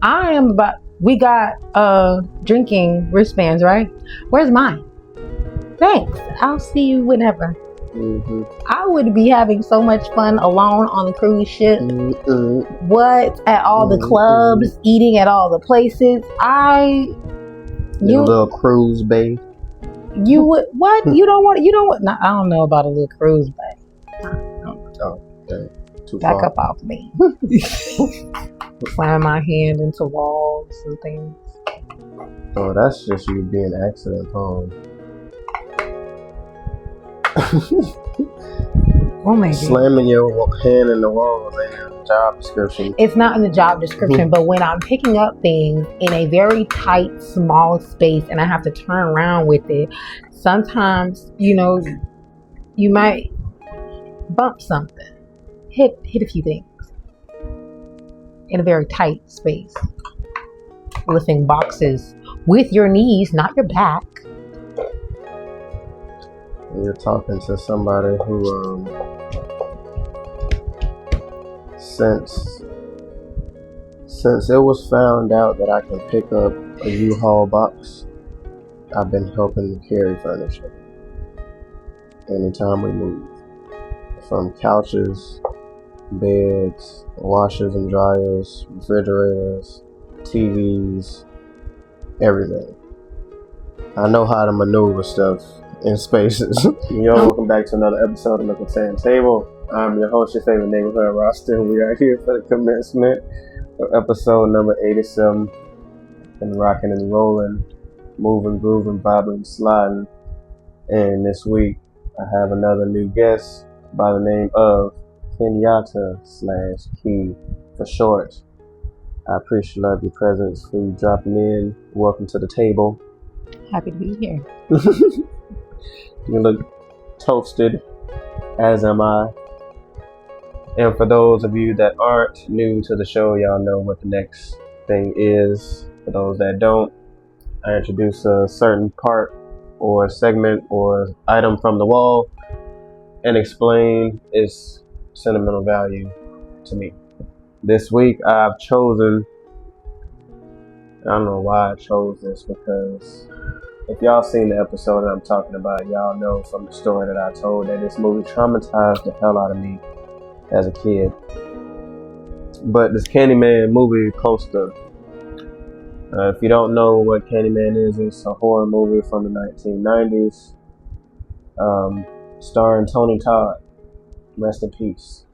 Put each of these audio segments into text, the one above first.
I am about. We got drinking wristbands, right? Where's mine? Thanks. I'll see you whenever. Mm-hmm. I would be having so much fun alone on the cruise ship. Mm-hmm. What at all the clubs, eating at all the places. In a little cruise bay. You would what? You don't want. No, I don't know about a little cruise bay. Oh, okay. Too Back far. up off me. Slam my hand into walls and things. Oh, that's just you being accident prone. Well, maybe. Slamming your hand in the wall ain't in the job description. It's not in the job description, but when I'm picking up things in a very tight, small space and I have to turn around with it, sometimes, you might bump something, hit a few things in a very tight space. Lifting boxes with your knees, not your back. You're talking to somebody who, since it was found out that I can pick up a U-Haul box, I've been helping to carry furniture anytime we move. From couches, beds, washers and dryers, refrigerators, TVs, everything. I know how to maneuver stuff in spaces. Yo, welcome back to another episode of Likkle Table. I'm your host, your favorite neighborhood roster. We are here for the commencement of episode number 87. Been rocking and rolling, moving, grooving, bobbing, sliding. And this week, I have another new guest by the name of Kenyata / Key for short. I appreciate your presence for you dropping in. Welcome to the table. Happy to be here. You look toasted, as am I. And for those of you that aren't new to the show, y'all know what the next thing is. For those that don't, I introduce a certain part or segment or item from the wall and explain its sentimental value to me. This week I've chosen, I don't know why I chose this, because if y'all seen the episode that I'm talking about, y'all know from the story that I told that this movie traumatized the hell out of me as a kid. But this Candyman movie poster, if you don't know what Candyman is, it's a horror movie from the 1990s, starring Tony Todd. Rest in peace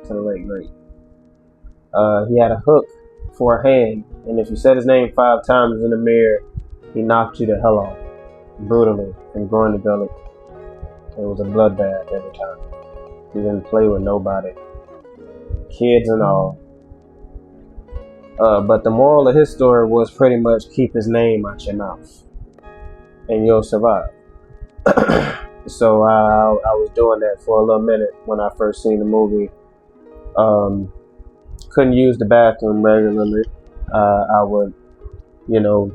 to the late great. He had a hook for a hand, and if you said his name 5 times in the mirror, he knocked you the hell off, brutally, from groin to gully. It was a bloodbath every time. He didn't play with nobody, kids and all. But the moral of his story was pretty much keep his name out your mouth, and you'll survive. So I was doing that for a little minute when I first seen the movie. Couldn't use the bathroom regularly. I would,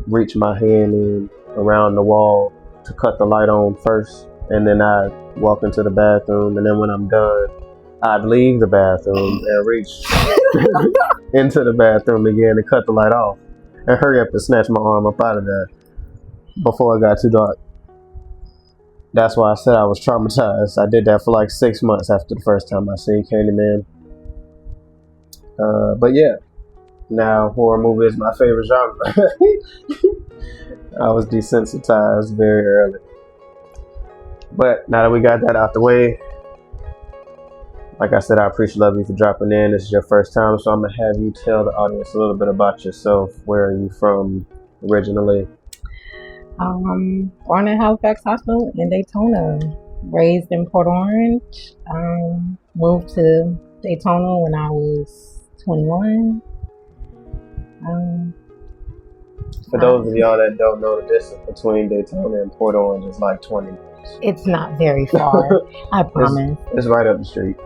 reach my hand in around the wall to cut the light on first, and then I'd walk into the bathroom, and then when I'm done, I'd leave the bathroom and reach into the bathroom again and cut the light off and hurry up and snatch my arm up out of there before it got too dark. That's why I said I was traumatized. I did that for like 6 months after the first time I seen Candyman. But yeah, now horror movie is my favorite genre. I was desensitized very early. But now that we got that out the way, like I said, I appreciate you for dropping in. This is your first time, so I'm going to have you tell the audience a little bit about yourself. Where are you from originally? Born in Halifax Hospital in Daytona. Raised in Port Orange. Moved to Daytona when I was 21. For those of y'all that don't know, the distance between Daytona and Port Orange is like 20 minutes. It's not very far, I promise. It's right up the street.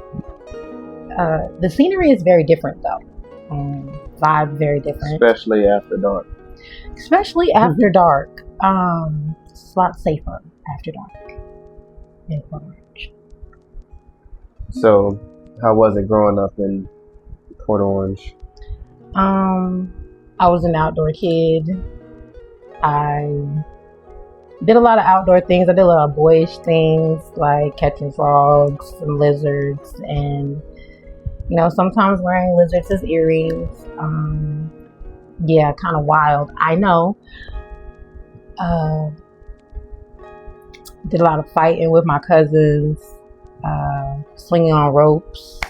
The scenery is very different, though. Vibe very different. Especially after dark. Especially after dark. It's a lot safer after dark in Port Orange. So, how was it growing up in Port Orange? I was an outdoor kid. I did a lot of outdoor things. I did a lot of boyish things like catching frogs and lizards, and sometimes wearing lizards as earrings. Yeah, kind of wild. I know. Did a lot of fighting with my cousins, swinging on ropes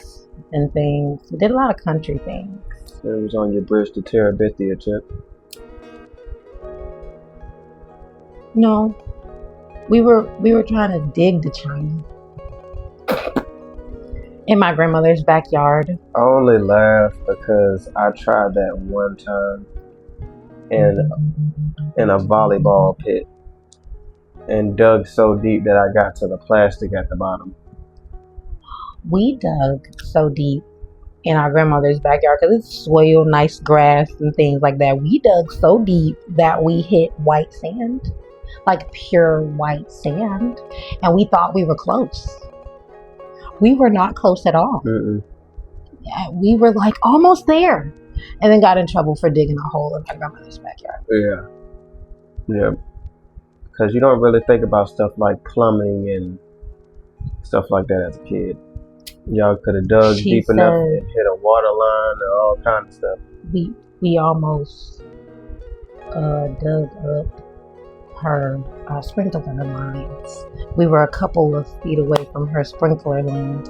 and things. Did a lot of country things. So it was on your bridge to Terabithia, Chip. No, we were trying to dig to China in my grandmother's backyard. I only laugh because I tried that one time in a volleyball pit and dug so deep that I got to the plastic at the bottom. We dug so deep in our grandmother's backyard because it's soil, nice grass and things like that. We dug so deep that we hit white sand, like pure white sand, and we thought we were close. We were not close at all. Yeah, we were like almost there, and then got in trouble for digging a hole in my grandmother's backyard. Yeah, because you don't really think about stuff like plumbing and stuff like that as a kid. Y'all could have dug deep enough and hit a water line and all kinds of stuff. We almost dug up her sprinkler lines. We were a couple of feet away from her sprinkler lines.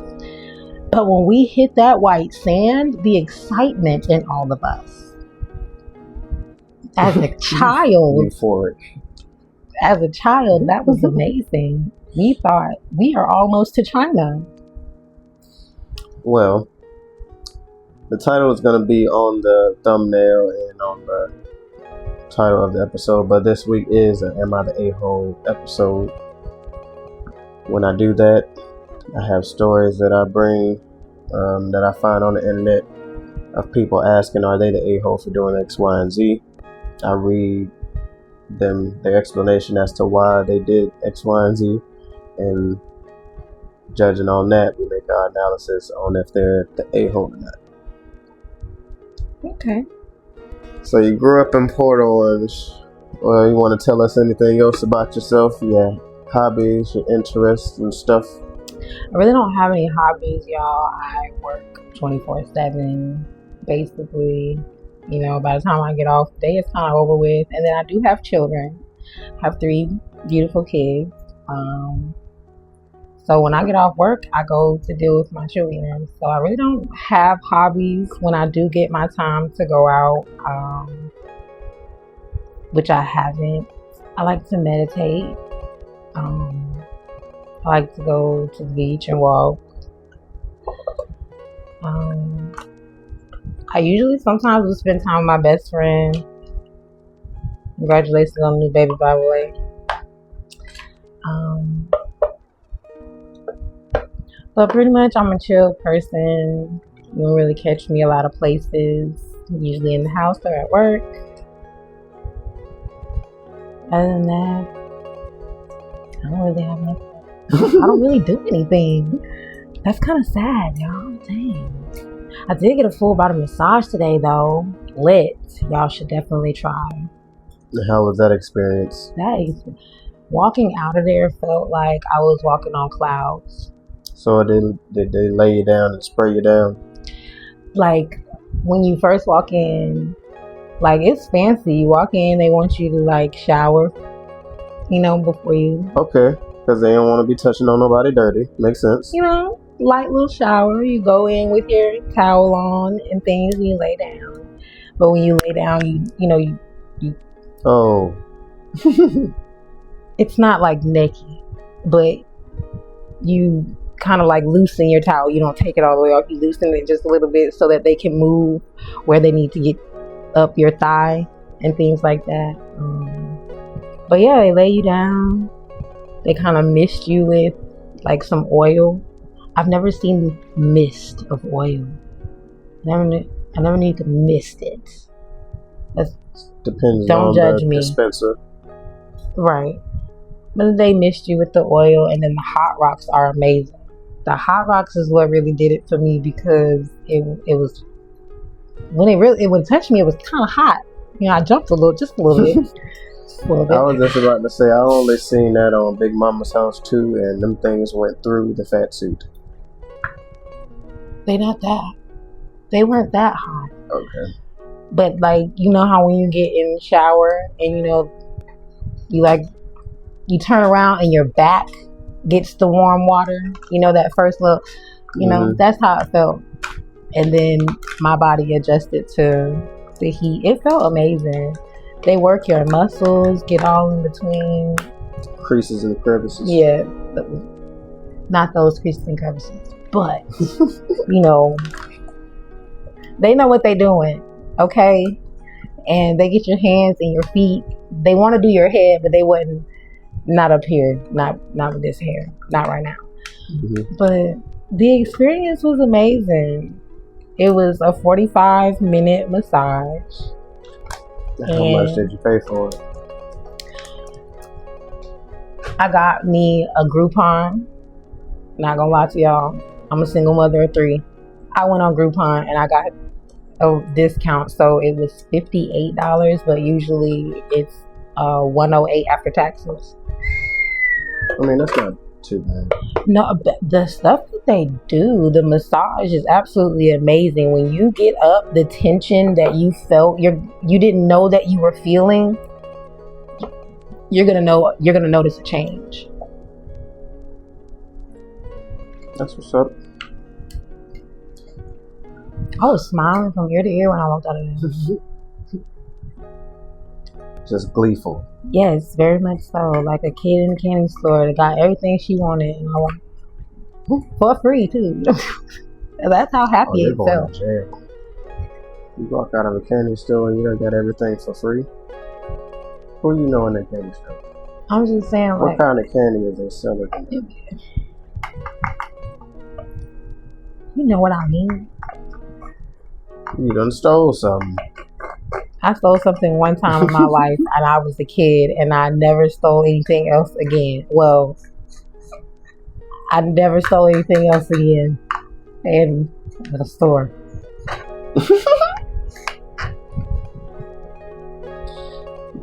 But when we hit that white sand, the excitement in all of us, as a child, euphoric. As a child, that was amazing. We thought we are almost to China. Well, the title is going to be on the thumbnail and on the title of the episode, but this week is an Am I the A-Hole episode. When I do that, I have stories that I bring that I find on the internet of people asking, are they the A-hole for doing X, Y, and Z? I read them their explanation as to why they did X, Y, and Z, and judging on that, we make our analysis on if they're the A-hole or not. Okay. So you grew up in Port Orange. Well, you want to tell us anything else about yourself? Yeah, hobbies, your interests and stuff? I really don't have any hobbies, y'all. I work 24/7, basically. By the time I get off, the day is kind of over with. And then I do have children. I have 3 beautiful kids. So when I get off work, I go to deal with my children. So I really don't have hobbies when I do get my time to go out, which I haven't. I like to meditate. I like to go to the beach and walk. I usually sometimes will spend time with my best friend. Congratulations on the new baby, by the way. But pretty much I'm a chill person. You don't really catch me a lot of places. I'm usually in the house or at work. Other than that, I don't really have nothing. I don't really do anything. That's kind of sad, y'all. Dang. I did get a full body massage today, though. Lit. Y'all should definitely try. How was that experience? Walking out of there felt like I was walking on clouds. So did they lay you down and spray you down? Like, when you first walk in, like, it's fancy. You walk in, they want you to, like, shower, before you... Okay, because they don't want to be touching on nobody dirty. Makes sense. Light little shower. You go in with your towel on and things, and you lay down. But when you lay down, you Oh. It's not, like, naked, but you kind of like loosen your towel. You don't take it all the way off. You loosen it just a little bit so that they can move where they need to get up your thigh and things like that. But yeah, they lay you down. They kind of mist you with like some oil. I've never seen mist of oil. I never knew you could mist it. Depends don't on judge the me. dispenser. Right. But they mist you with the oil, and then the hot rocks are amazing. The hot rocks is what really did it for me, because it was when it touched me, it was kind of hot. You know, I jumped just a little bit. Just a little bit. I was just about to say, I only seen that on Big Mama's House too, and them things went through the fat suit. They weren't that high. Okay. But like, you know how when you get in the shower and you know, you turn around and your back gets the warm water. You know, that first look, you know, that's how it felt. And then my body adjusted to the heat. It felt amazing. They work your muscles, get all in between creases and crevices. Yeah, not those creases and crevices, but you know, they know what they're doing, okay? And they get your hands and your feet. They want to do your head, but they wouldn't. Not up here. Not with this hair. Not right now. Mm-hmm. But the experience was amazing. It was a 45-minute massage. How much did you pay for it? I got me a Groupon. Not gonna lie to y'all. I'm a single mother of 3. I went on Groupon and I got a discount, so it was $58, but usually it's $108 after taxes. I mean, that's not too bad. No, the stuff that they do, the massage is absolutely amazing. When you get up, the tension that you felt, you didn't know that you were feeling, you're gonna notice a change. That's what's up. I was smiling from ear to ear when I walked out of there. Just gleeful. Yes, very much so. Like a kid in a candy store that got everything she wanted, and I wanted for free too. That's how happy it felt. You walk out of a candy store and you don't get everything for free. Who you know in that candy store? I'm just saying, what kind of candy is they selling? You know what I mean. You done stole something. I stole something one time in my life, and I was a kid, and I never stole anything else again. Well, I never stole anything else again in the store.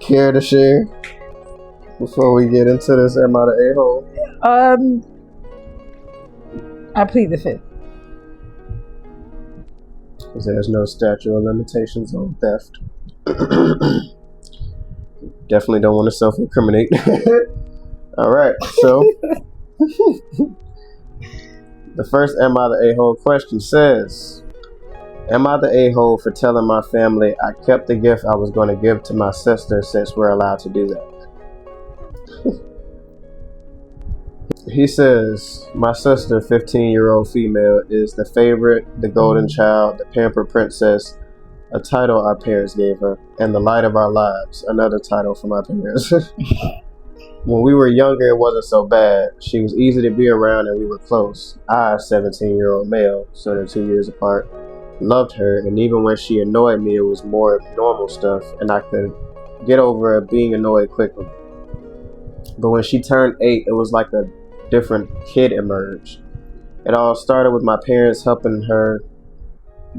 Care to share before we get into this Am I the A-hole? I plead the fifth. Because there's no statute of limitations on theft. Definitely don't want to self-incriminate. Alright, so the first Am I the A-hole question says, am I the a-hole for telling my family I kept the gift I was going to give to my sister since we're allowed to do that? He says, my sister, 15-year-old female, is the favorite, the golden child, the pampered princess, a title our parents gave her, and the light of our lives, another title from our parents. When we were younger, it wasn't so bad. She was easy to be around and we were close. I, 17-year-old male, so they're 2 years apart, loved her, and even when she annoyed me, it was more normal stuff, and I could get over being annoyed quickly. But when she turned 8, it was like a different kid emerged. It all started with my parents helping her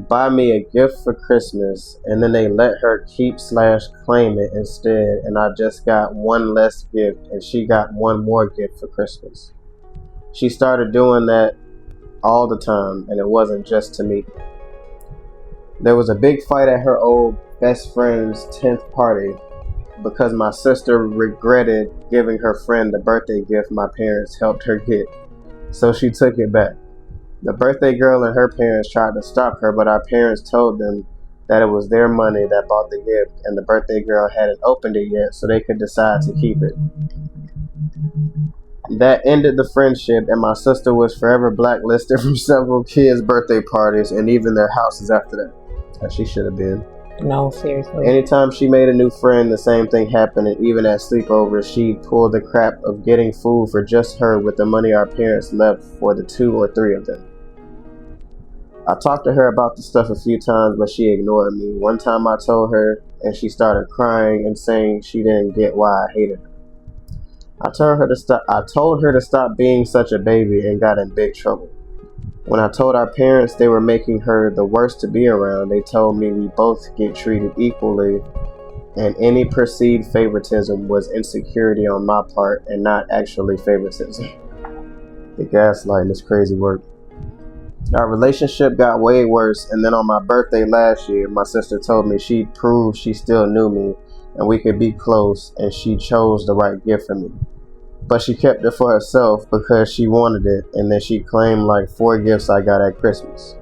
buy me a gift for Christmas, and then they let her keep/claim it instead, and I just got one less gift and she got one more gift for Christmas. She started doing that all the time, and it wasn't just to me. There was a big fight at her old best friend's 10th party because my sister regretted giving her friend the birthday gift my parents helped her get, so she took it back. The birthday girl and her parents tried to stop her, but our parents told them that it was their money that bought the gift, and the birthday girl hadn't opened it yet, so they could decide to keep it. That ended the friendship, and my sister was forever blacklisted from several kids' birthday parties and even their houses after that. As she should have been. No, seriously. Anytime she made a new friend, the same thing happened, and even at sleepovers, she'd pull the crap of getting food for just her with the money our parents left for the 2 or 3 of them. I talked to her about the stuff a few times, but she ignored me. One time I told her, and she started crying and saying she didn't get why I hated her. I told her to stop being such a baby and got in big trouble. When I told our parents they were making her the worst to be around, they told me we both get treated equally And any perceived favoritism was insecurity on my part and not actually favoritism. The gaslighting is crazy work. Our relationship got way worse, and then on my birthday last year, my sister told me she proved she still knew me and we could be close, and she chose the right gift for me. But she kept it for herself because she wanted it, and then she claimed like 4 gifts I got at Christmas.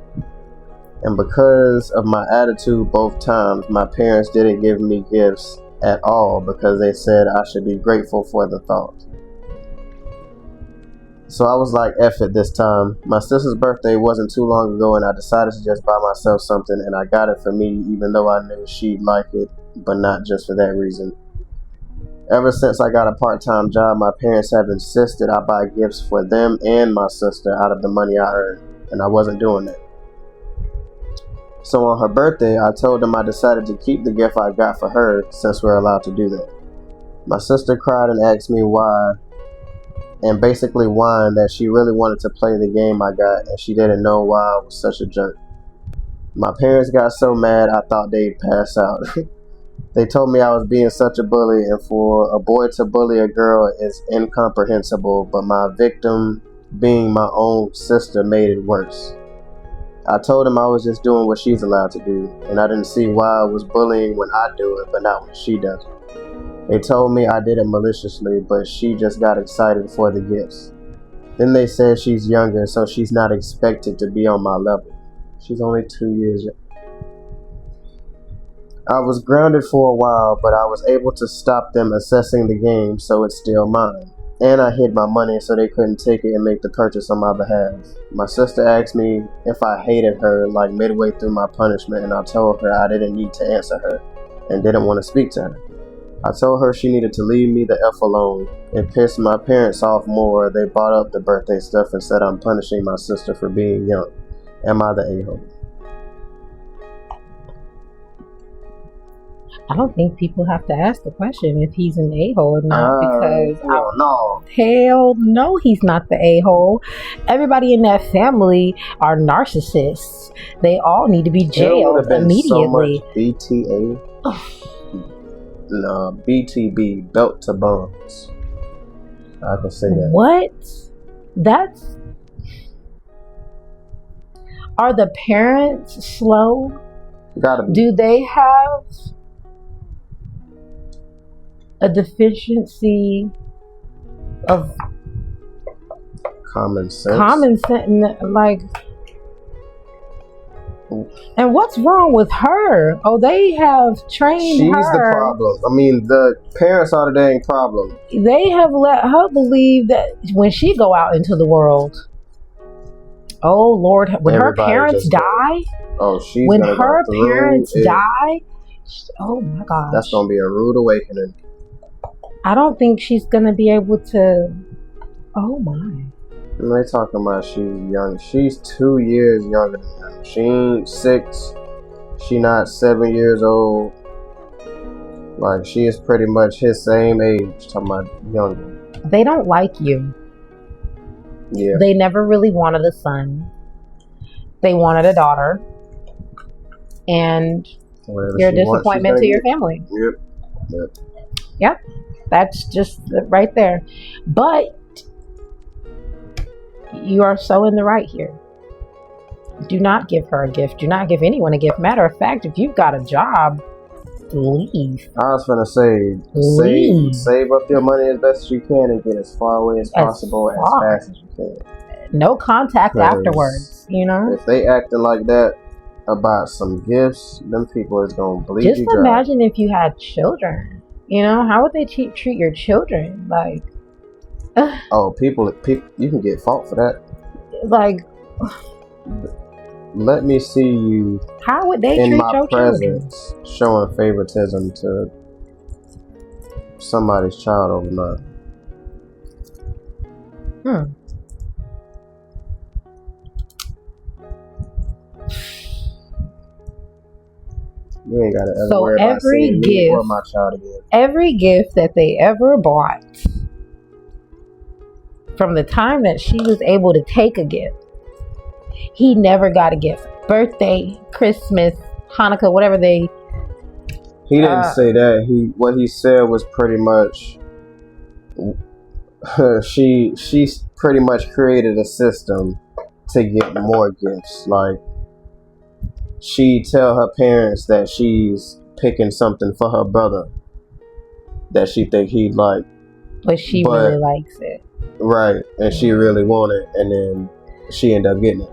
And because of my attitude both times, my parents didn't give me gifts at all because they said I should be grateful for the thought. So I was like, F it this time. My sister's birthday wasn't too long ago, and I decided to just buy myself something, and I got it for me even though I knew she'd like it, but not just for that reason. Ever since I got a part-time job, my parents have insisted I buy gifts for them and my sister out of the money I earn, and I wasn't doing that. So on her birthday, I told them I decided to keep the gift I got for her since we're allowed to do that. My sister cried and asked me why, and basically whined that she really wanted to play the game I got and she didn't know why I was such a jerk. My parents got so mad I thought they'd pass out. They told me I was being such a bully, and for a boy to bully a girl is incomprehensible, but my victim being my own sister made it worse. I told him I was just doing what she's allowed to do, and I didn't see why I was bullying when I do it, but not when she does it. They told me I did it maliciously, but she just got excited for the gifts. Then they said she's younger, so she's not expected to be on my level. She's only 2 years young. I was grounded for a while, but I was able to stop them assessing the game, so it's still mine. And I hid my money so they couldn't take it and make the purchase on my behalf. My sister asked me if I hated her like midway through my punishment, and I told her I didn't need to answer her and didn't want to speak to her. I told her she needed to leave me the F alone. It pissed my parents off more. They brought up the birthday stuff and said I'm punishing my sister for being young. Am I the a-hole? I don't think people have to ask the question if he's an a-hole or not, because hell no, he's not the a-hole. Everybody in that family are narcissists. They all need to be jailed immediately. So much BTA. No, BTB, belt to bones. I can say that. What? That's... Are the parents slow? Gotta be. Do they have a deficiency of common sense? Like, and what's wrong with her? Oh, they have trained her. She's the problem. I mean, the parents are the dang problem. They have let her believe that when she go out into the world, oh Lord, when her parents die, when her parents die, oh my gosh, that's gonna be a rude awakening. I don't think she's gonna be able to. Oh my. They talking about she's young. She's 2 years younger than him. She ain't 6. She not 7 years old. Like, she is pretty much his same age. Talking about younger. They don't like you. Yeah. They never really wanted a son. They wanted a daughter. And you're a disappointment to your family. Yep. That's just right there. But you are so in the right here. Do not give her a gift. Do not give anyone a gift. Matter of fact, if you've got a job, leave. I was gonna say, save up your money as best as you can and get as far away as possible as fast as you can. No contact afterwards, you know? If they acting like that about some gifts, them people is gonna bleed you dry. Just imagine if you had children. You know, how would they treat your children? Like, people, you can get fault for that. Like, let me see you. How would they treat your presence children? Showing favoritism to somebody's child over mine. You ain't gotta ever worry about seeing me or my child again. Every gift that they ever bought, from the time that she was able to take a gift, he never got a gift. Birthday, Christmas, Hanukkah, whatever they He didn't say that. What he said was pretty much she pretty much created a system to get more gifts. Like, she tell her parents that she's picking something for her brother that she think he'd like, but she really likes it, right? And she really want it, and then she end up getting it.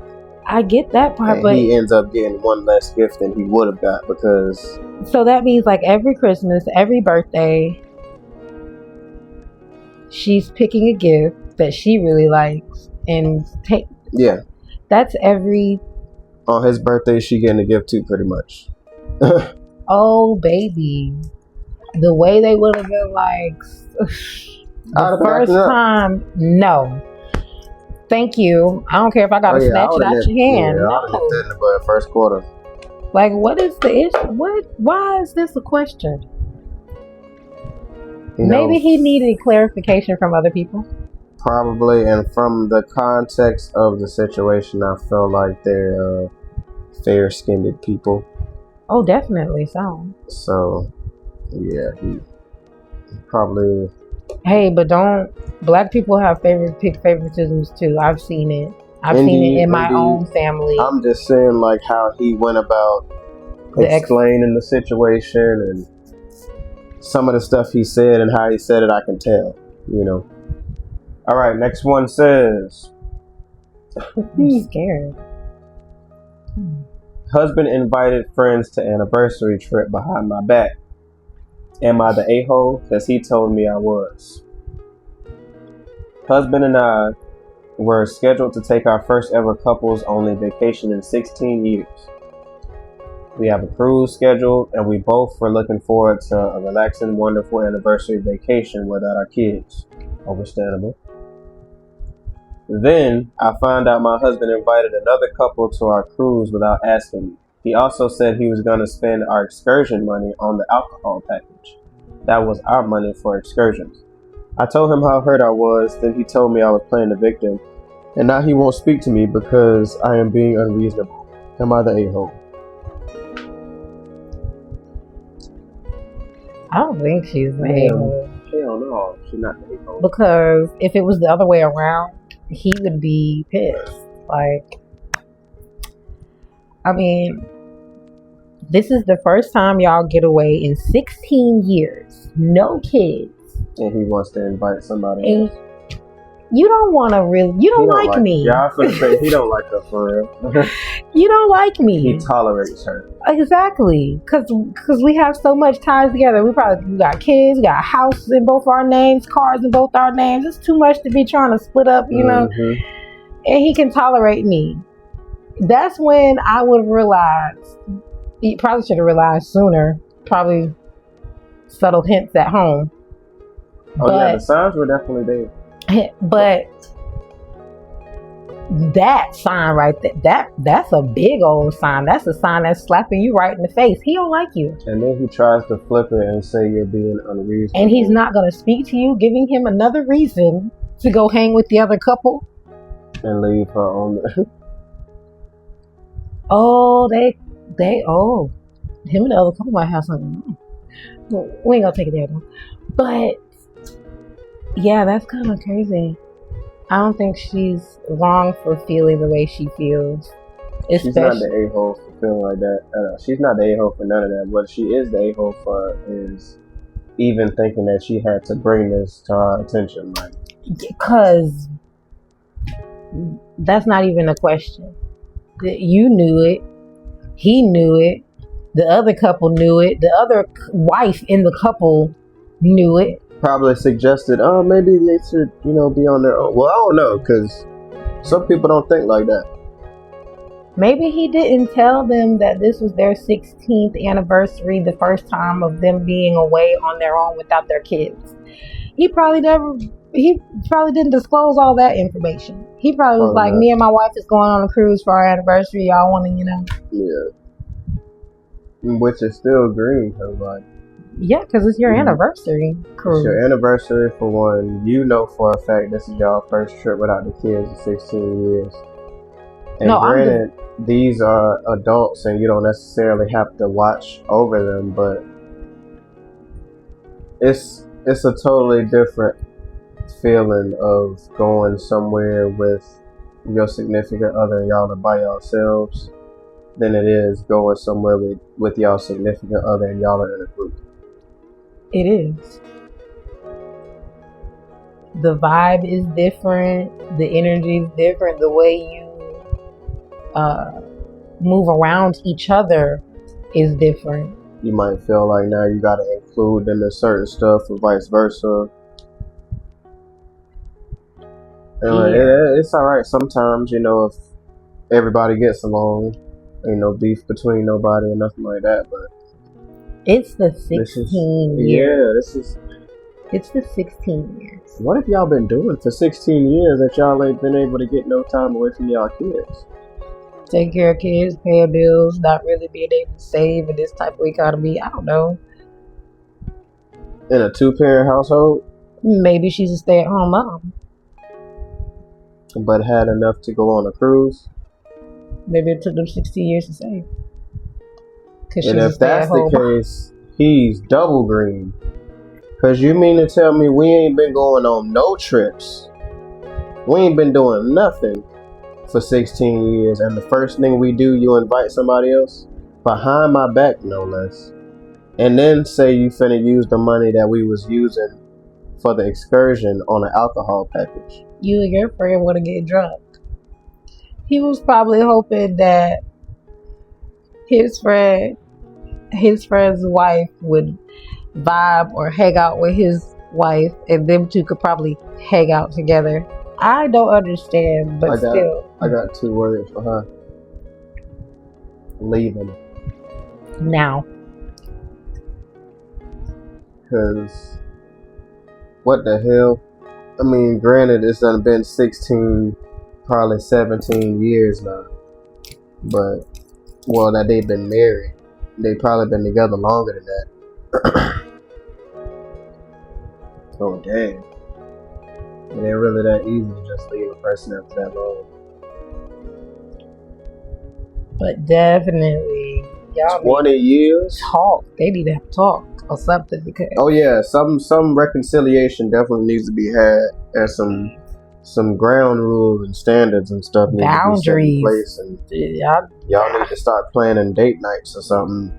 I get that part, and but he ends up getting one less gift than he would have got, because so that means like every Christmas, every birthday, she's picking a gift that she really likes and take. Yeah, that's every. On his birthday, she getting a gift too, pretty much. Oh baby, the way they would have been like the first time. No, thank you. I don't care if I gotta snatch it out your hand. Yeah, I would have that in the first quarter. Like, what is the issue? Why is this a question? Maybe he needed clarification from other people. Probably, and from the context of the situation, I feel like they're fair-skinned people. Oh, definitely so. So, yeah, he probably. Hey, but don't. Black people have favoritisms too. I've seen it. I've seen it in my own family. I'm just saying, like, how he went about explaining the situation, and some of the stuff he said and how he said it, I can tell, you know. All right, next one says, I'm scared. Husband invited friends to anniversary trip behind my back. Am I the a-hole? Because he told me I was. Husband and I were scheduled to take our first ever couples only vacation in 16 years. We have a cruise scheduled, and we both were looking forward to a relaxing, wonderful anniversary vacation without our kids. Understandable. Then I found out my husband invited another couple to our cruise without asking me. He also said he was going to spend our excursion money on the alcohol package. That was our money for excursions. I told him how hurt I was, then he told me I was playing the victim, and now he won't speak to me because I am being unreasonable. Am I the a-hole? I don't think she's the a-hole. Hell no, she's not the a-hole. Because if it was the other way around, he would be pissed. Like, I mean, this is the first time y'all get away in 16 years. No kids. And he wants to invite somebody else. You don't want to really. You don't like me. Yeah, I was going to say, he don't like her for real. You don't like me. He tolerates her. Exactly. Because we have so much ties together. We got kids, we got houses in both our names, cars in both our names. It's too much to be trying to split up, you know. And he can tolerate me. That's when I would realize. He probably should have realized sooner. Probably subtle hints at home. Yeah, the signs were definitely there. But that sign right there, that's a big old sign. That's a sign that's slapping you right in the face. He don't like you. And then he tries to flip it and say you're being unreasonable. And he's not going to speak to you, giving him another reason to go hang with the other couple. And leave her on the... Oh, him and the other couple might have something. We ain't gonna take it there though. But yeah, that's kind of crazy. I don't think she's wrong for feeling the way she feels. She's not the a-hole for feeling like that. She's not the a-hole for none of that. What she is the a-hole for is even thinking that she had to bring this to our attention. Like, because that's not even a question. You knew it. He knew it. The other couple knew it. The other wife in the couple knew it. Probably suggested, oh, maybe they should, be on their own. Well, I don't know, because some people don't think like that. Maybe he didn't tell them that this was their 16th anniversary, the first time of them being away on their own without their kids. He probably didn't disclose all that information. He probably was like, me and my wife is going on a cruise for our anniversary. Y'all want to, Yeah. Which is still green, because like... Yeah, because it's your anniversary cruise. It's your anniversary for one. You know for a fact this is y'all first trip without the kids in 16 years. And granted, these are adults and you don't necessarily have to watch over them, but it's a totally different feeling of going somewhere with your significant other and y'all are by yourselves than it is going somewhere with y'all significant other and y'all are in a group. It is. The vibe is different. The energy is different. The way you move around each other is different. You might feel like now you got to include them in certain stuff or vice versa. And like, it's all right sometimes, if everybody gets along, ain't no beef between nobody or nothing like that. But it's the 16 years. It's the 16 years. What have y'all been doing for 16 years that y'all ain't been able to get no time away from y'all kids? Take care of kids, pay bills, not really being able to save in this type of economy. I don't know. In a 2-parent household? Maybe she's a stay-at-home mom. But had enough to go on a cruise? Maybe it took them 16 years to save. And if that's the case, he's double green. Because you mean to tell me we ain't been going on no trips? We ain't been doing nothing for 16 years, and the first thing we do, you invite somebody else? Behind my back, no less. And then say you finna use the money that we was using for the excursion on an alcohol package. You and your friend want to get drunk. He was probably hoping that his friend's wife would vibe or hang out with his wife, and them two could probably hang out together. I don't understand, but still. I got 2 words for her. Leaving. Now. Because what the hell? I mean, granted, it's done been 16, probably 17 years now. But, well, that they've been married. They've probably been together longer than that. Oh, dang. It ain't really that easy to just leave a person after that long. But definitely, y'all 20 years? Talk. They need to have talk or something because. Oh yeah, some reconciliation definitely needs to be had, and some ground rules and standards and stuff need boundaries to be set in place, and y'all need to start planning date nights or something.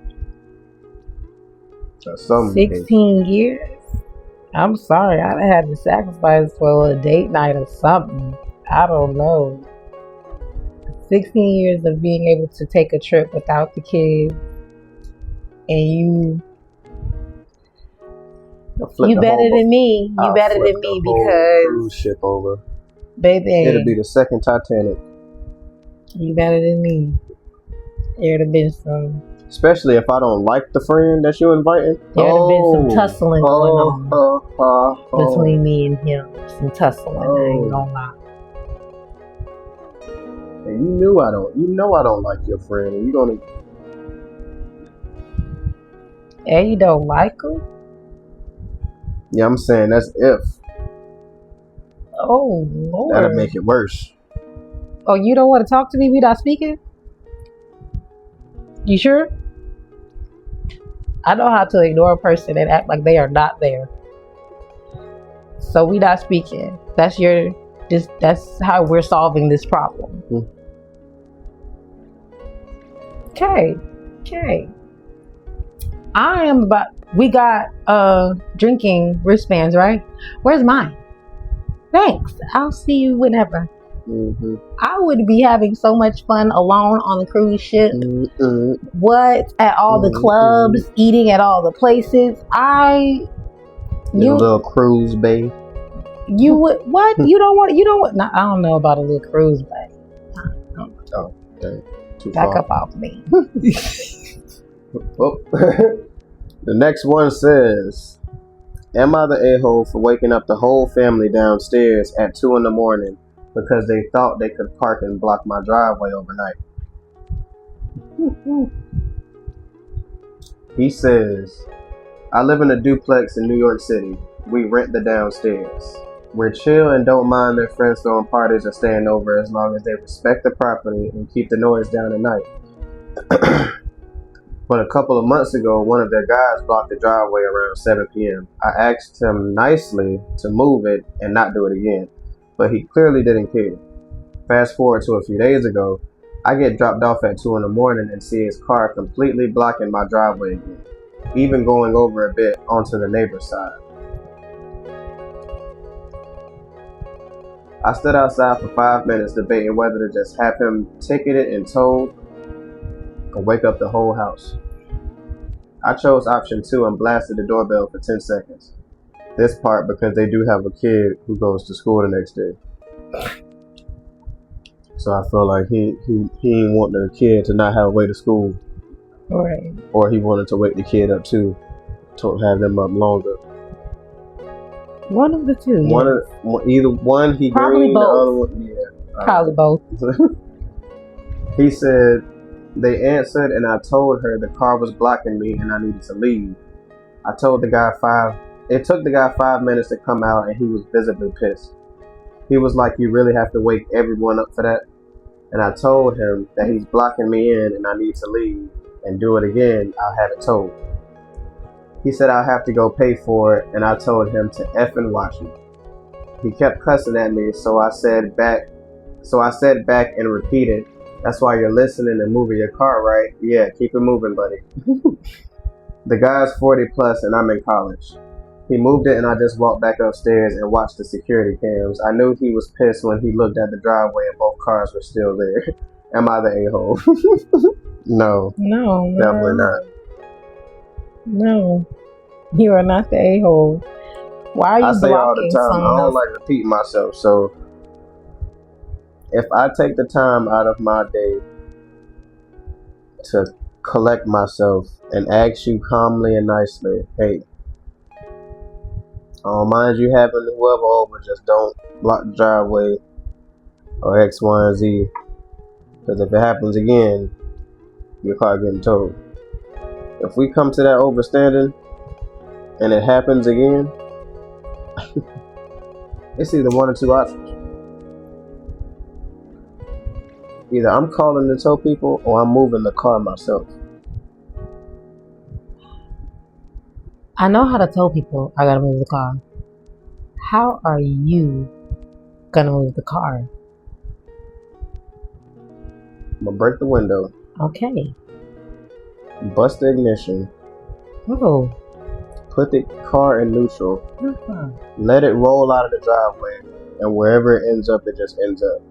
16 years. I'm sorry, I had to sacrifice for a date night or something. I don't know. 16 years of being able to take a trip without the kids, and you better than me. You better than me because cruise ship over, baby. It'll be the second Titanic. You better than me. There'd have been some. Especially if I don't like the friend that you're inviting. There'd have been some tussling going on between me and him. Some tussling. I ain't gonna lie. And you know I don't like your friend, and you gonna. And you don't like him? Yeah, I'm saying that's if. Oh Lord. That'll make it worse. Oh, you don't want to talk to me? We not speaking? You sure? I know how to ignore a person and act like they are not there. So we not speaking. That's how we're solving this problem. Okay. We got drinking wristbands, right? Where's mine? Thanks. I'll see you whenever. Mm-hmm. I would be having so much fun alone on the cruise ship. What? At all the clubs, eating at all the places. You little cruise bay. You would what? You don't want. No, I don't know about a little cruise bay. Oh, okay. Back up off me. Well, the next one says, am I the a-hole for waking up the whole family downstairs at 2 a.m. because they thought they could park and block my driveway overnight? He says, I live in a duplex in New York City. We rent the downstairs. We're chill and don't mind their friends throwing parties or staying over as long as they respect the property and keep the noise down at night. But a couple of months ago, one of their guys blocked the driveway around 7 p.m. I asked him nicely to move it and not do it again, but he clearly didn't care. Fast forward to a few days ago, I get dropped off at 2 in the morning and see his car completely blocking my driveway again, even going over a bit onto the neighbor's side. I stood outside for 5 minutes debating whether to just have him ticketed and towed or wake up the whole house. I chose option 2 and blasted the doorbell for 10 seconds. This part because they do have a kid who goes to school the next day. So I feel like he didn't want the kid to not have a way to school. Right. Or he wanted to wake the kid up too, to have them up longer. One of the two. Either one, he probably green, both. the other one, yeah. Probably both. He said they answered and I told her the car was blocking me and I needed to leave. I told the guy it took the guy 5 minutes to come out and he was visibly pissed. He was like, you really have to wake everyone up for that? And I told him that he's blocking me in and I need to leave and do it again, I'll have it towed. He said I'll have to go pay for it and I told him to effing watch me. He kept cussing at me, so I said back and repeated, that's why you're listening and moving your car, right? Yeah, keep it moving, buddy. The guy's 40 plus and I'm in college. He moved it and I just walked back upstairs and watched the security cams. I knew he was pissed when he looked at the driveway and both cars were still there. Am I the a-hole? No. No. Definitely not. No. You are not the a-hole. Why are you I say all the time, I don't else? like repeating myself, so if I take the time out of my day to collect myself and ask you calmly and nicely, hey, I don't mind you having whoever over, just don't block the driveway or X, Y, and Z. Because if it happens again, your car getting towed. If we come to that overstanding and it happens again, it's either one or two options. Either I'm calling the tow people or I'm moving the car myself. I know how to tell people I gotta move the car. How are you gonna move the car? I'm gonna break the window. Okay. Bust the ignition. Oh. Put the car in neutral. Uh-huh. Let it roll out of the driveway. And wherever it ends up, it just ends up.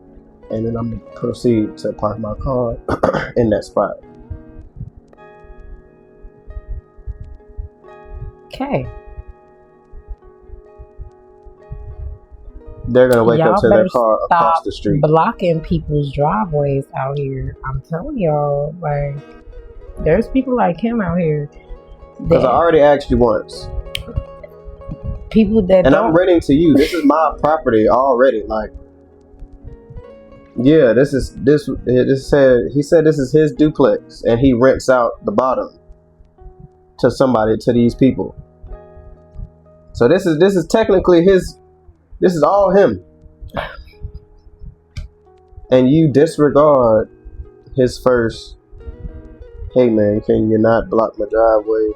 And then I'm gonna proceed to park my car in that spot. Okay. They're gonna wake Y'all up to their better car across stop the street. blocking people's driveways out here. I'm telling y'all, like, there's people like him out here. Because I already asked you once. People that and don't. I'm renting to you. This is my property already. Like, yeah, he said this is his duplex and he rents out the bottom to these people. So this is technically his. This is all him. And you disregard his first, hey man, can you not block my driveway?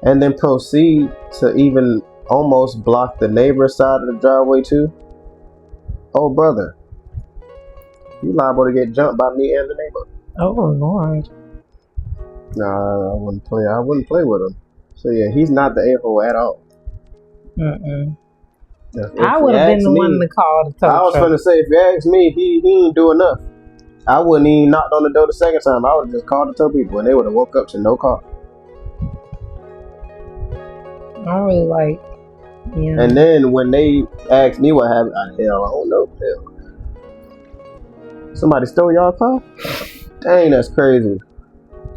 And then proceed to even almost block the neighbor's side of the driveway too. Oh brother, you liable to get jumped by me and the neighbor. Oh Lord. Nah, I wouldn't play with him. So yeah, he's not the a-hole at all. If I would have been the one to call the tow truck. I was going to say, if you ask me, he ain't do enough. I wouldn't even knocked on the door the second time. I would have just called the tow people and they would have woke up to no car. I don't really like, yeah. And then when they asked me what happened, I don't know. Hell. Somebody stole y'all car? Dang, that's crazy.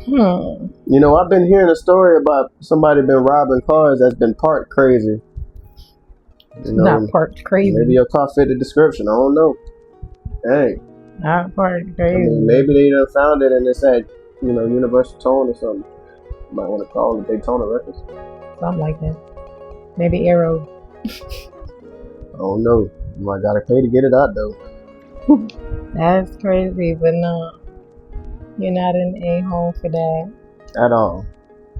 You know, I've been hearing a story about somebody been robbing cars that's been parked crazy. You know, not parked crazy. Maybe your car fit the description. I don't know. Dang. Not parked crazy. I mean, maybe they done found it and it's at, Universal Tone or something. You might want to call it Daytona Records. Something like that. Maybe Arrow. I don't know. You might gotta pay to get it out though. That's crazy, but no. You're not an a-hole for that. At all.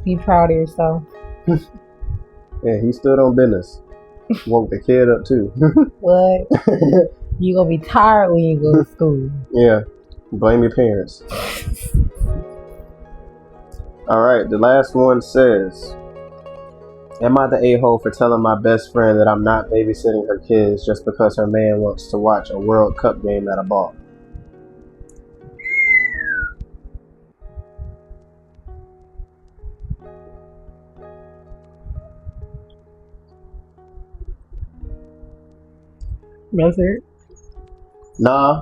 Be proud of yourself. Yeah, he stood on business. Woke the kid up too. What? You gonna be tired when you go to school. Yeah. Blame your parents. Alright, the last one says, am I the a-hole for telling my best friend that I'm not babysitting her kids just because her man wants to watch a World Cup game at a bar? That's it? Nah,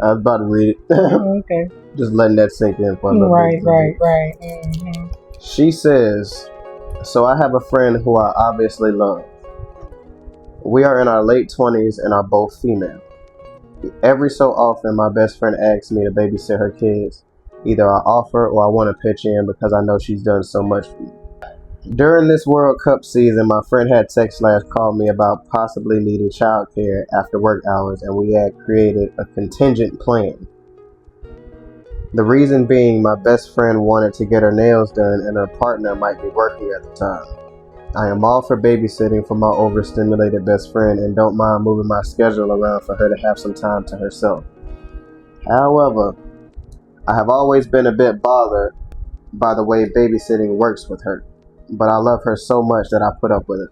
I was about to read it. Oh, okay. Just letting that sink in for a little bit. Right. Mm-hmm. She says, so I have a friend who I obviously love. We are in our late 20s and are both female. Every so often, my best friend asks me to babysit her kids. Either I offer or I want to pitch in because I know she's done so much for me. During this World Cup season, my friend had text/called me about possibly needing childcare after work hours, and we had created a contingent plan. The reason being, my best friend wanted to get her nails done and her partner might be working at the time. I am all for babysitting for my overstimulated best friend and don't mind moving my schedule around for her to have some time to herself. However, I have always been a bit bothered by the way babysitting works with her, but I love her so much that I put up with it.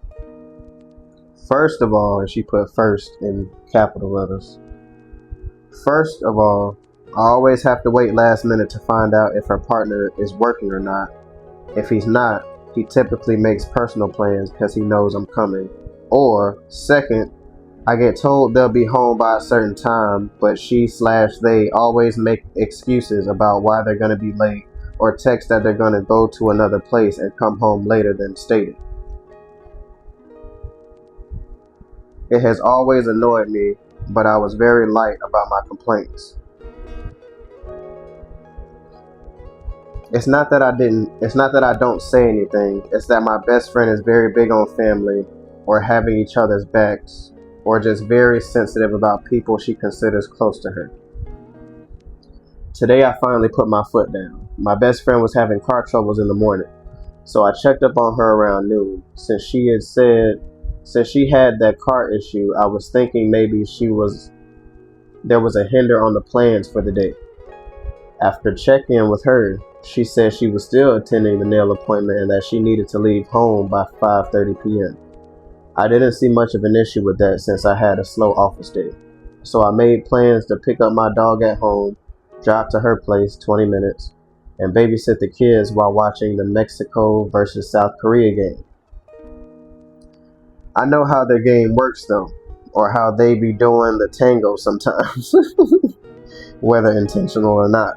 First of all, and she put first in capital letters. First of all, I always have to wait last minute to find out if her partner is working or not. If he's not, he typically makes personal plans because he knows I'm coming. Or, second, I get told they'll be home by a certain time, but she/they always make excuses about why they're going to be late or text that they're going to go to another place and come home later than stated. It has always annoyed me, but I was very light about my complaints. It's not that I don't say anything, it's that my best friend is very big on family or having each other's backs or just very sensitive about people she considers close to her. Today I finally put my foot down. My best friend was having car troubles in the morning, so I checked up on her around noon. Since she had that car issue, I was thinking maybe there was a hinder on the plans for the day. After checking with her, she said she was still attending the nail appointment and that she needed to leave home by 5:30 p.m. I didn't see much of an issue with that since I had a slow office day. So I made plans to pick up my dog at home, drive to her place 20 minutes, and babysit the kids while watching the Mexico versus South Korea game. I know how their game works though, or how they be doing the tango sometimes, whether intentional or not.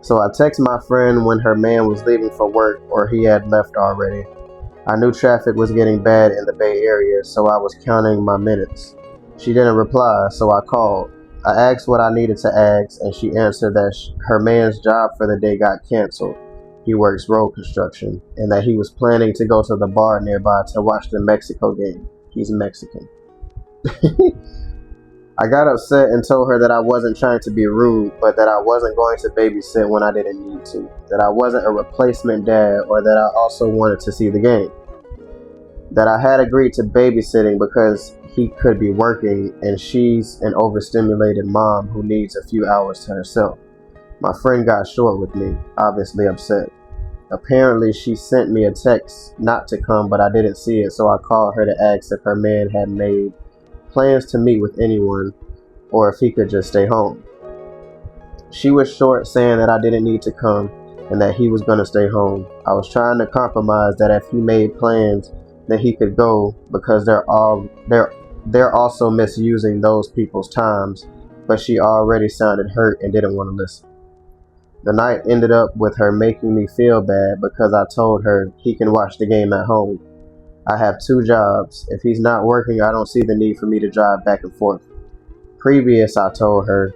So I text my friend when her man was leaving for work or he had left already. I knew traffic was getting bad in the Bay Area, so I was counting my minutes. She didn't reply, so I called. I asked what I needed to ask, and she answered that her man's job for the day got canceled. He works road construction, and that he was planning to go to the bar nearby to watch the Mexico game. He's Mexican. I got upset and told her that I wasn't trying to be rude, but that I wasn't going to babysit when I didn't need to, that I wasn't a replacement dad, or that I also wanted to see the game. That I had agreed to babysitting because he could be working and she's an overstimulated mom who needs a few hours to herself. My friend got short with me, obviously upset. Apparently she sent me a text not to come, but I didn't see it, so I called her to ask if her man had made plans to meet with anyone or if he could just stay home. She was short, saying that I didn't need to come and that he was going to stay home. I was trying to compromise that if he made plans that he could go because they're also misusing those people's times, but she already sounded hurt and didn't want to listen. The night ended up with her making me feel bad because I told her he can watch the game at home. I have 2 jobs. If he's not working, I don't see the need for me to drive back and forth. Previous, I told her,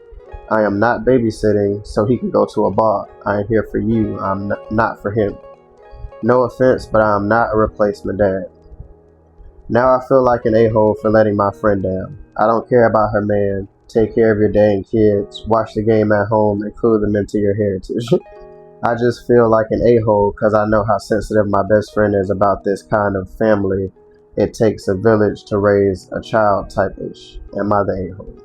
I am not babysitting so he can go to a bar. I am here for you. I'm not for him. No offense, but I am not a replacement dad. Now I feel like an a-hole for letting my friend down. I don't care about her man. Take care of your dang kids. Watch the game at home. Include them into your heritage. I just feel like an a-hole because I know how sensitive my best friend is about this kind of family. It takes a village to raise a child type-ish. Am I the a-hole?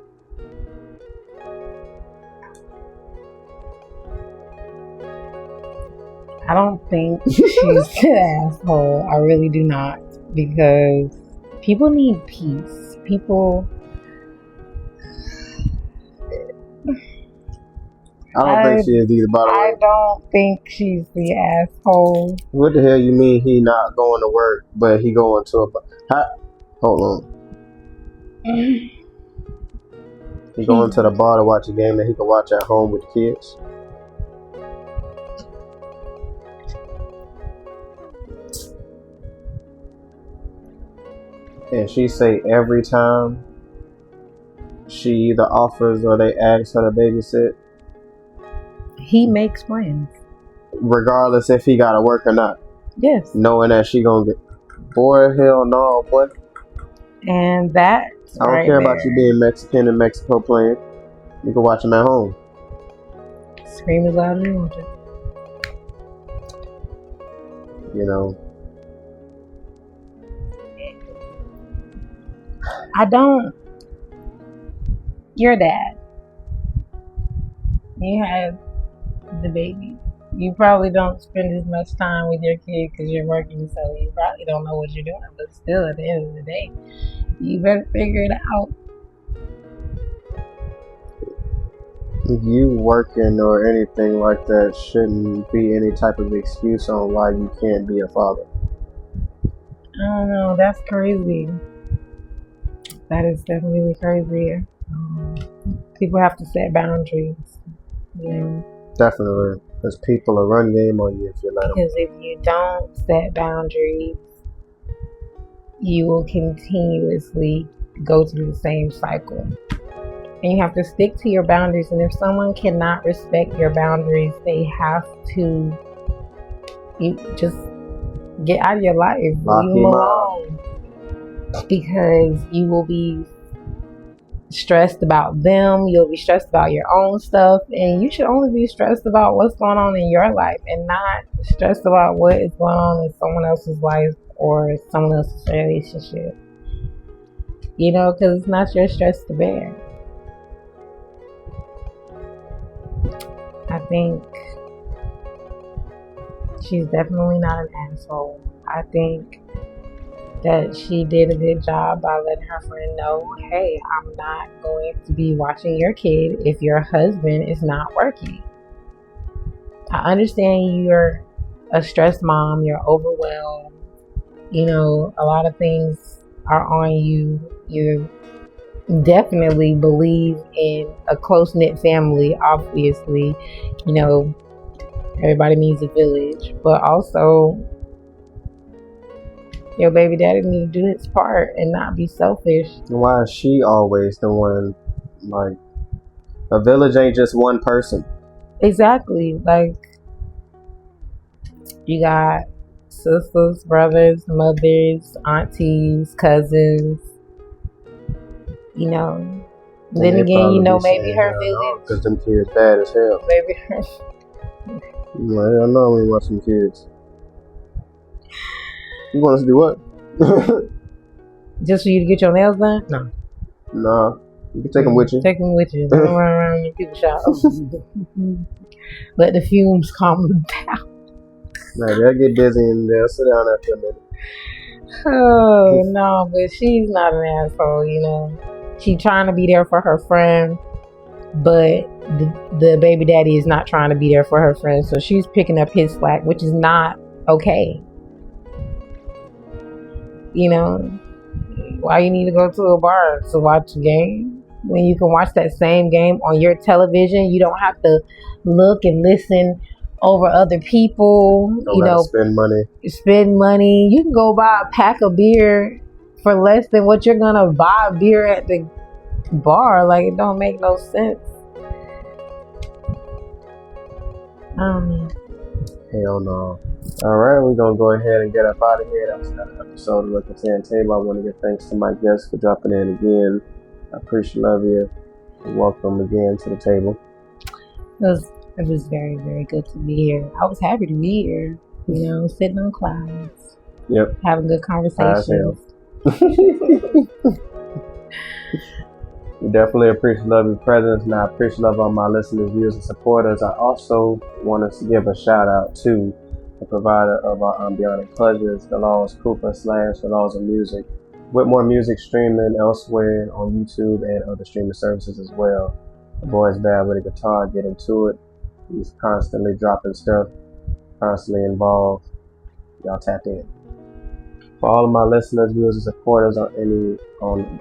I don't think she's an asshole. I really do not. Because people need peace. People. I don't think she is either, by the way. I don't think she's the asshole. What the hell you mean he not going to work, but he going to a... Hold on. He going to the bar to watch a game that he can watch at home with the kids? And she say every time she either offers or they ask her to babysit, he makes plans. Regardless if he gotta work or not. Yes. Knowing that she gonna get... Boy, hell no, boy. And that... I don't care about you being Mexican in Mexico playing. You can watch them at home. Scream as loud as you want to. You know. I don't. Your dad. You have the baby. You probably don't spend as much time with your kid because you're working, so you probably don't know what you're doing. But still, at the end of the day, you better figure it out. You working or anything like that shouldn't be any type of excuse on why you can't be a father. I don't know. That's crazy. That is definitely crazy. People have to set boundaries. You know? Definitely. Because people will run game on you if you let them. Because if you don't set boundaries, you will continuously go through the same cycle. And you have to stick to your boundaries. And if someone cannot respect your boundaries, they have to just get out of your life. Leave them alone. Because you will be stressed about them. You'll be stressed about your own stuff. And you should only be stressed about what's going on in your life and not stressed about what is going on in someone else's life or someone else's relationship. You know, because it's not your stress to bear. I think she's definitely not an asshole. I think that she did a good job by letting her friend know, hey, I'm not going to be watching your kid if your husband is not working. I understand you're a stressed mom, you're overwhelmed, you know, a lot of things are on you. You definitely believe in a close-knit family, obviously. You know, everybody needs a village, but also your baby daddy need to do his part and not be selfish. Why is she always the one? Like, a village ain't just one person. Exactly. Like, you got sisters, brothers, mothers, aunties, cousins. You know. And then again, you know, maybe her village. Because them kids bad as hell. Maybe her. Well, I know we want some kids. You want us to do what? Just for you to get your nails done? No. Nah. You can take them with you. Take them with you. Don't run around in people's shop. Let the fumes calm them down. Nah, they'll get busy and they'll sit down after a minute. Oh, no, but she's not an asshole, you know. She's trying to be there for her friend, but the baby daddy is not trying to be there for her friend, so she's picking up his slack, which is not okay. You know, why you need to go to a bar to watch a game when you can watch that same game on your television? You don't have to look and listen over other people. Don't have to spend money. Spend money. You can go buy a pack of beer for less than what you're gonna buy a beer at the bar. Like, it don't make no sense. Hell no. Alright, we're gonna go ahead and get up out of here. That was another episode of Likkle Table. I want to give thanks to my guests for dropping in again. I appreciate you. Welcome again to the table. It was It was very, very good to be here. I was happy to be here. You know, sitting on clouds. Yep. Having good conversations. We definitely appreciate your presence, and I appreciate all my listeners, viewers, and supporters. I also want to give a shout out to the provider of our Bionic Pleasures, the Laws Cooper / the Laws of Music, with more music streaming elsewhere on YouTube and other streaming services as well. The boy's bad with a guitar, get into it. He's constantly dropping stuff, constantly involved. Y'all tap in. For all of my listeners, viewers, and supporters on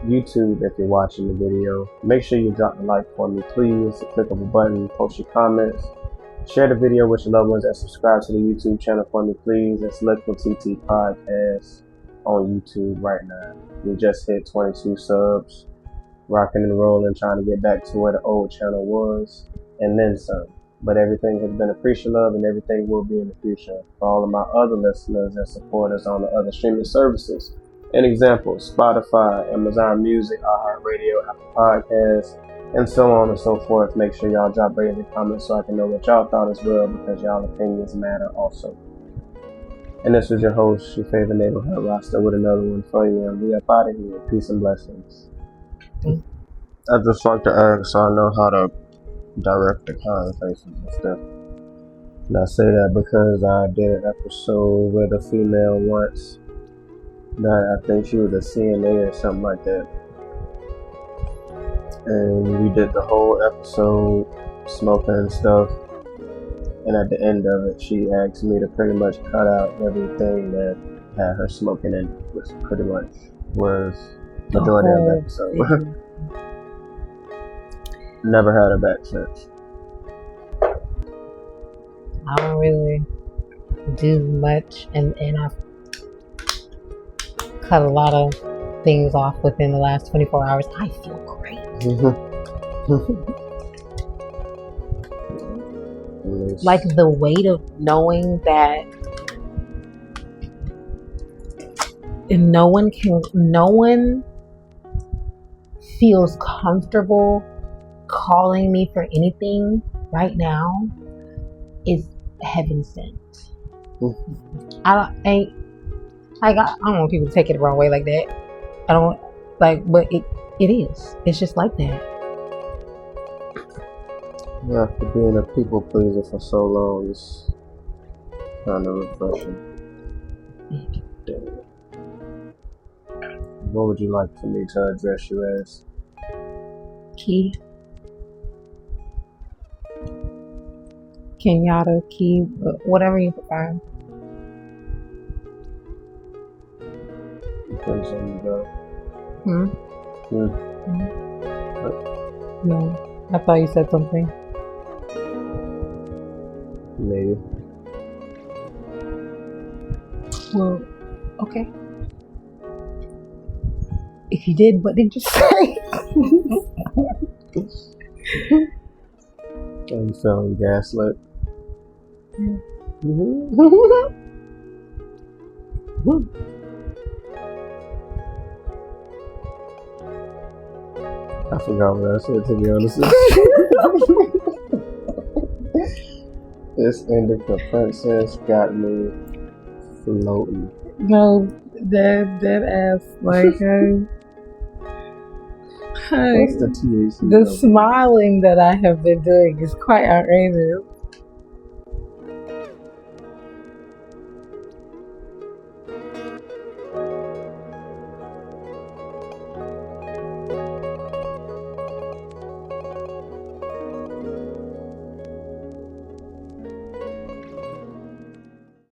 YouTube, if you're watching the video, make sure you drop the like for me, please. Click on the button, post your comments, share the video with your loved ones, and subscribe to the YouTube channel for me, please. It's Likkle TT Podcast on YouTube right now. We just hit 22 subs, rocking and rolling, trying to get back to where the old channel was, and then some. But everything has been appreciated of, and everything will be in the future. For all of my other listeners and supporters on the other streaming services, an example, Spotify, Amazon Music, iHeartRadio, Apple Podcasts, and so on and so forth. Make sure y'all drop ratings and comments so I can know what y'all thought as well, because y'all opinions matter also. And this was your host, your favorite neighborhood roster, with another one for you, and we up out of here. Peace and blessings. I just like to ask so I know how to direct the conversations and stuff. And I say that because I did an episode with a female once that I think she was a CNA or something like that. And we did the whole episode smoking and stuff. And at the end of it, she asked me to pretty much cut out everything that had her smoking in, which pretty much was the majority of the episode. Never had her back since. I don't really do much, and I've cut a lot of things off within the last 24 hours. I feel great. Like the weight of knowing that no one feels comfortable calling me for anything right now is heaven sent. I don't want people to take it the wrong way like that. I don't like, but it is. It's just like that. Yeah, after being a people pleaser for so long, it's kind of refreshing. What would you like for me to address you as? Key. Kenyata, Key, whatever you prefer. Depends on you, though. No, I thought you said something. Maybe. Well, okay. If you did, what did you say? Are you feeling gaslit? I forgot what I said, to be honest. This indica princess got me floating. No, dead ass. Like, what's the THC? The smiling that I have been doing is quite outrageous.